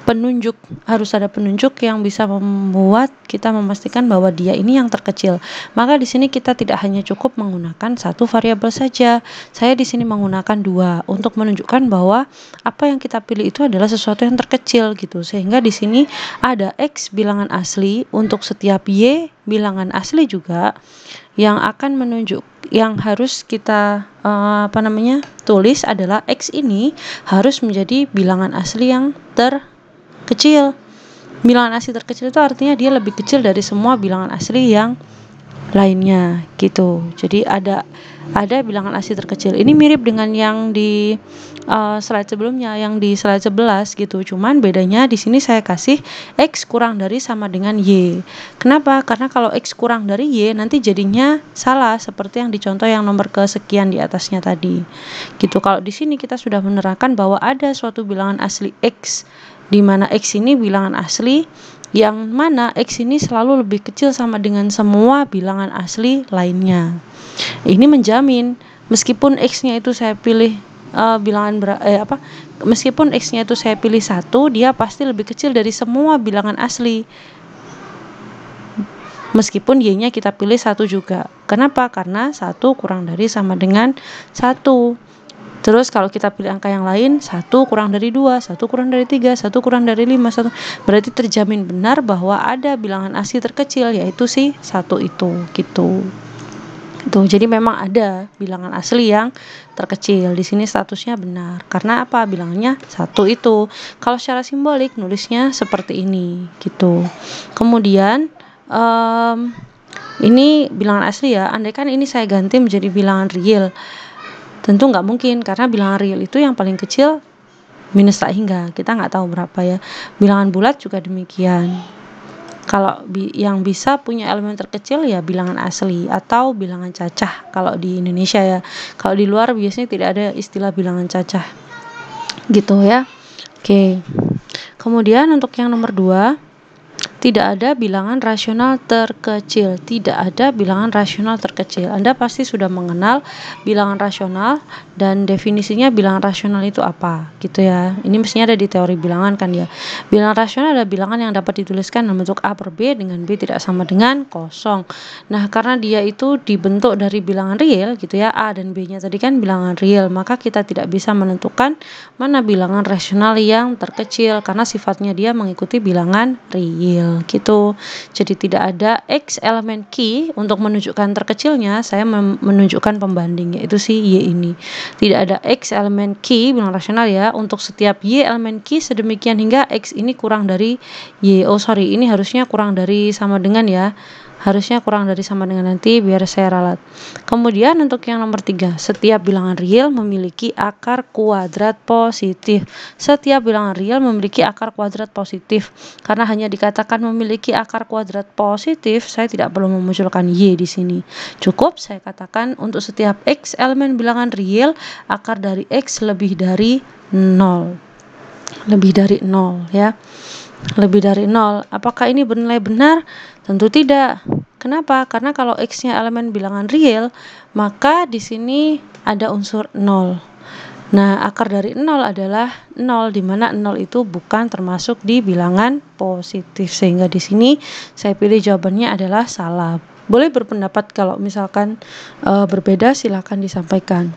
penunjuk, harus ada penunjuk yang bisa membuat kita memastikan bahwa dia ini yang terkecil. Maka di sini kita tidak hanya cukup menggunakan satu variabel saja. Saya di sini menggunakan 2 untuk menunjukkan bahwa apa yang kita pilih itu adalah sesuatu yang terkecil gitu. Sehingga di sini ada X bilangan asli untuk setiap Y bilangan asli juga, yang akan menunjuk, yang harus kita tulis adalah X ini harus menjadi bilangan asli yang terkecil. Bilangan asli terkecil itu artinya dia lebih kecil dari semua bilangan asli yang lainnya gitu. Jadi ada bilangan asli terkecil. Ini mirip dengan yang di slide sebelumnya, yang di slide 11 gitu. Cuman bedanya di sini saya kasih X kurang dari sama dengan Y. Kenapa? Karena kalau X kurang dari Y nanti jadinya salah, seperti yang dicontoh yang nomor kesekian di atasnya tadi. Gitu. Kalau di sini kita sudah menerangkan bahwa ada suatu bilangan asli X, di mana X ini bilangan asli yang mana X ini selalu lebih kecil sama dengan semua bilangan asli lainnya. Ini menjamin meskipun X-nya itu saya pilih meskipun X-nya itu saya pilih 1, dia pasti lebih kecil dari semua bilangan asli. Meskipun Y-nya kita pilih 1 juga. Kenapa? Karena 1 kurang dari sama dengan 1. Terus kalau kita pilih angka yang lain, 1 kurang dari 2, 1 kurang dari 3, 1 kurang dari 5, 1. Berarti terjamin benar bahwa ada bilangan asli terkecil, yaitu si 1 itu, gitu. Tuh, jadi memang ada bilangan asli yang terkecil. Di sini statusnya benar. Karena apa? Bilangannya 1 itu. Kalau secara simbolik nulisnya seperti ini, gitu. Kemudian ini bilangan asli ya. Andaikan ini saya ganti menjadi bilangan real, tentu nggak mungkin, karena bilangan real itu yang paling kecil minus tak hingga. Kita nggak tahu berapa ya. Bilangan bulat juga demikian. Kalau yang bisa punya elemen terkecil ya bilangan asli atau bilangan cacah kalau di Indonesia ya. Kalau di luar biasanya tidak ada istilah bilangan cacah. Gitu ya. Oke. Kemudian untuk yang nomor 2, tidak ada bilangan rasional terkecil. Tidak ada bilangan rasional terkecil. Anda pasti sudah mengenal bilangan rasional dan definisinya bilangan rasional itu apa, gitu ya. Ini mestinya ada di teori bilangan kan ya. Bilangan rasional adalah bilangan yang dapat dituliskan dalam bentuk A per B dengan B tidak sama dengan 0. Nah, karena dia itu dibentuk dari bilangan real, gitu ya, A dan B-nya tadi kan bilangan real, maka kita tidak bisa menentukan mana bilangan rasional yang terkecil karena sifatnya dia mengikuti bilangan real. Gitu. Jadi tidak ada X elemen key untuk menunjukkan terkecilnya, saya menunjukkan pembanding, yaitu si Y ini. Tidak ada X elemen key bilangan rasional ya untuk setiap Y elemen key sedemikian hingga X ini kurang dari Y. Ini harusnya kurang dari sama dengan ya. Harusnya kurang dari sama dengan nanti biar saya ralat. Kemudian untuk yang nomor 3, setiap bilangan real memiliki akar kuadrat positif. Setiap bilangan real memiliki akar kuadrat positif. Karena hanya dikatakan memiliki akar kuadrat positif, saya tidak perlu memunculkan Y di sini. Cukup saya katakan untuk setiap X elemen bilangan real, akar dari X lebih dari 0. Lebih dari 0 ya. Lebih dari 0. Apakah ini bernilai benar? Tentu tidak. Kenapa? Karena kalau X-nya elemen bilangan real, maka di sini ada unsur 0. Nah, akar dari 0 adalah 0, di mana 0 itu bukan termasuk di bilangan positif. Sehingga di sini saya pilih jawabannya adalah salah. Boleh berpendapat kalau misalkan berbeda, silakan disampaikan.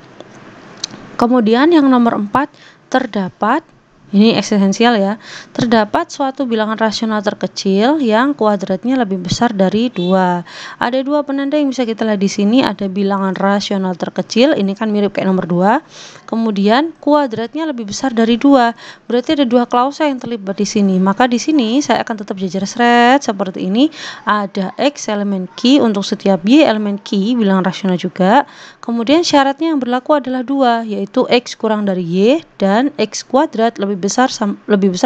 Kemudian yang nomor 4, terdapat, ini eksistensial ya, terdapat suatu bilangan rasional terkecil yang kuadratnya lebih besar dari 2. Ada 2 penanda yang bisa kita lihat di sini. Ada bilangan rasional terkecil, ini kan mirip kayak nomor 2. Kemudian kuadratnya lebih besar dari 2. Berarti ada 2 klausa yang terlibat di sini. Maka di sini saya akan tetap jajar seret seperti ini. Ada X elemen key untuk setiap Y elemen key bilangan rasional juga. Kemudian syaratnya yang berlaku adalah 2, yaitu X kurang dari Y dan X kuadrat lebih besar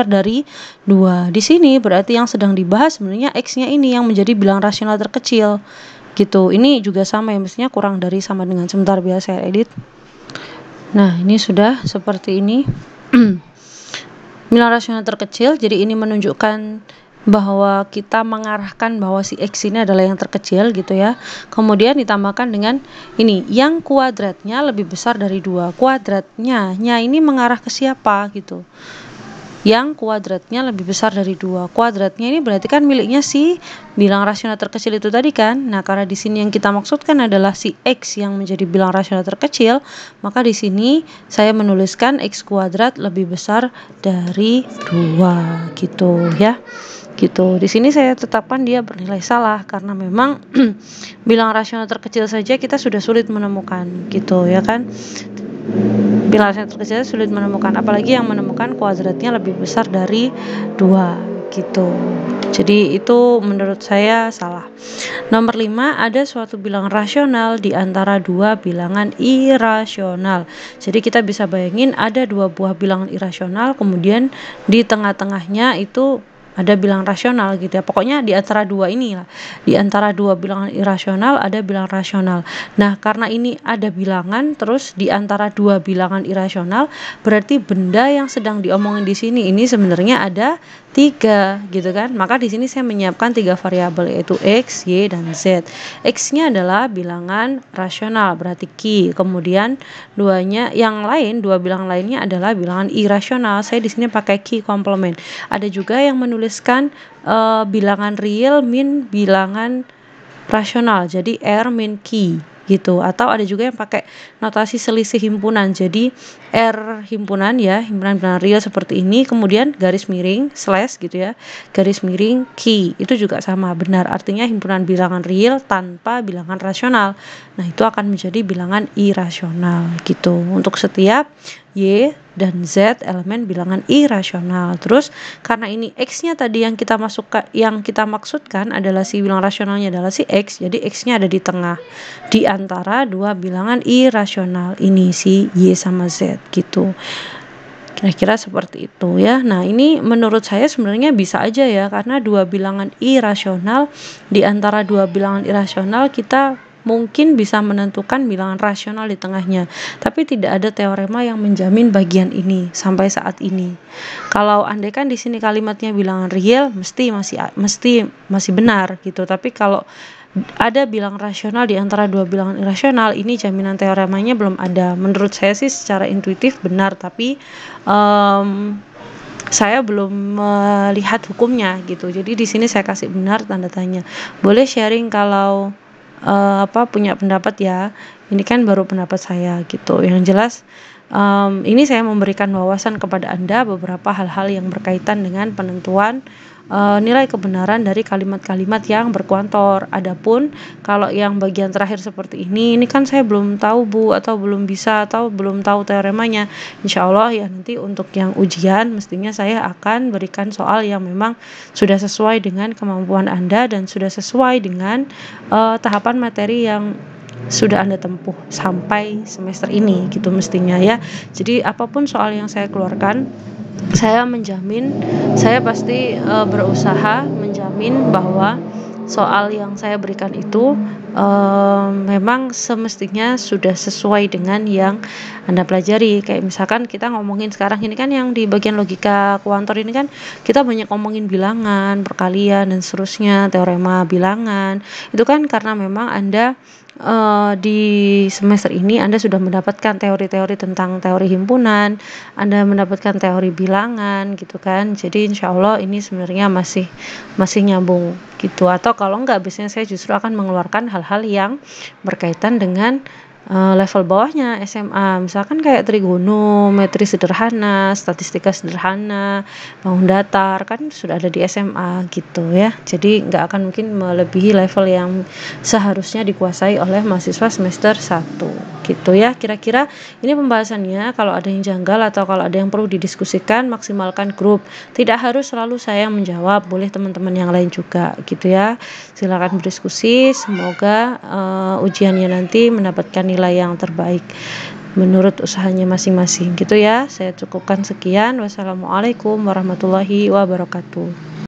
dari 2. Di sini berarti yang sedang dibahas sebenarnya X-nya ini yang menjadi bilangan rasional terkecil. Gitu. Ini juga sama ya, mestinya kurang dari sama dengan. Sebentar biar saya edit. Nah, ini sudah seperti ini. Bilangan rasional terkecil, jadi ini menunjukkan bahwa kita mengarahkan bahwa si X ini adalah yang terkecil gitu ya. Kemudian ditambahkan dengan ini yang kuadratnya lebih besar dari 2. Kuadratnya ini mengarah ke siapa gitu. Yang kuadratnya lebih besar dari 2. Kuadratnya ini berarti kan miliknya si bilangan rasional terkecil itu tadi kan. Nah, karena di sini yang kita maksudkan adalah si X yang menjadi bilangan rasional terkecil, maka di sini saya menuliskan X kuadrat lebih besar dari 2 gitu ya. Gitu. Di sini saya tetapkan dia bernilai salah karena memang bilangan rasional terkecil saja kita sudah sulit menemukan gitu ya kan. Bilangan rasional terkecil sulit menemukan, apalagi yang menemukan kuadratnya lebih besar dari 2 gitu. Jadi itu menurut saya salah. Nomor 5, ada suatu bilangan rasional di antara 2 bilangan irasional. Jadi kita bisa bayangin ada 2 buah bilangan irasional, kemudian di tengah-tengahnya itu ada bilangan rasional gitu ya. Pokoknya di antara 2 ini lah. Di antara 2 bilangan irasional ada bilangan rasional. Nah, karena ini ada bilangan terus di antara 2 bilangan irasional, berarti benda yang sedang diomongin di sini ini sebenarnya ada 3 gitu kan. Maka di sini saya menyiapkan 3 variabel yaitu X, Y, dan Z. X-nya adalah bilangan rasional berarti Q. Kemudian dua bilangan lainnya adalah bilangan irasional. Saya di sini pakai Q komplement. Ada juga yang menuliskan bilangan real min bilangan rasional. Jadi R min Q gitu, atau ada juga yang pakai notasi selisih himpunan. Jadi R himpunan ya, himpunan bilangan real seperti ini, kemudian garis miring slash gitu ya, garis miring Q, itu juga sama benar, artinya himpunan bilangan real tanpa bilangan rasional. Nah itu akan menjadi bilangan irasional gitu untuk setiap Y dan Z elemen bilangan irasional. Terus karena ini X-nya tadi yang kita maksudkan adalah si bilangan rasionalnya adalah si X, jadi X-nya ada di tengah di antara dua bilangan irasional ini, si Y sama Z gitu. Kira-kira seperti itu ya. Nah ini menurut saya sebenarnya bisa aja ya, karena dua bilangan irasional, di antara dua bilangan irasional kita mungkin bisa menentukan bilangan rasional di tengahnya, tapi tidak ada teorema yang menjamin bagian ini sampai saat ini. Kalau andaikan di sini kalimatnya bilangan real, mesti masih benar gitu. Tapi kalau ada bilangan rasional di antara dua bilangan irasional, ini jaminan teoremanya belum ada. Menurut saya sih secara intuitif benar, tapi saya belum melihat hukumnya gitu. Jadi di sini saya kasih benar tanda tanya. Boleh sharing kalau punya pendapat ya. Ini kan baru pendapat saya gitu. Yang jelas ini saya memberikan wawasan kepada Anda beberapa hal-hal yang berkaitan dengan penentuan nilai kebenaran dari kalimat-kalimat yang berkuantor. Adapun kalau yang bagian terakhir seperti ini kan saya belum tahu Bu, atau belum bisa, atau belum tahu teoremanya. Insya Allah ya nanti untuk yang ujian mestinya saya akan berikan soal yang memang sudah sesuai dengan kemampuan Anda dan sudah sesuai dengan tahapan materi yang sudah Anda tempuh sampai semester ini gitu mestinya ya. Jadi apapun soal yang saya keluarkan, saya menjamin, saya pasti berusaha menjamin bahwa soal yang saya berikan itu memang semestinya sudah sesuai dengan yang Anda pelajari. Kayak misalkan kita ngomongin sekarang ini kan yang di bagian logika kuantor ini kan kita banyak ngomongin bilangan, perkalian dan seterusnya, teorema bilangan. Itu kan karena memang Anda di semester ini Anda sudah mendapatkan teori-teori tentang teori himpunan, Anda mendapatkan teori bilangan gitu kan. Jadi insya Allah ini sebenarnya masih nyambung gitu. Atau kalau enggak, biasanya saya justru akan mengeluarkan hal-hal yang berkaitan dengan level bawahnya SMA, misalkan kayak trigonometri sederhana, statistika sederhana, bangun datar, kan sudah ada di SMA gitu ya. Jadi nggak akan mungkin melebihi level yang seharusnya dikuasai oleh mahasiswa semester 1 gitu ya. Kira-kira ini pembahasannya. Kalau ada yang janggal atau kalau ada yang perlu didiskusikan, maksimalkan grup. Tidak harus selalu saya yang menjawab, boleh teman-teman yang lain juga gitu ya. Silakan berdiskusi, semoga ujiannya nanti mendapatkan nilai yang terbaik menurut usahanya masing-masing gitu ya. Saya cukupkan sekian. Wassalamualaikum warahmatullahi wabarakatuh.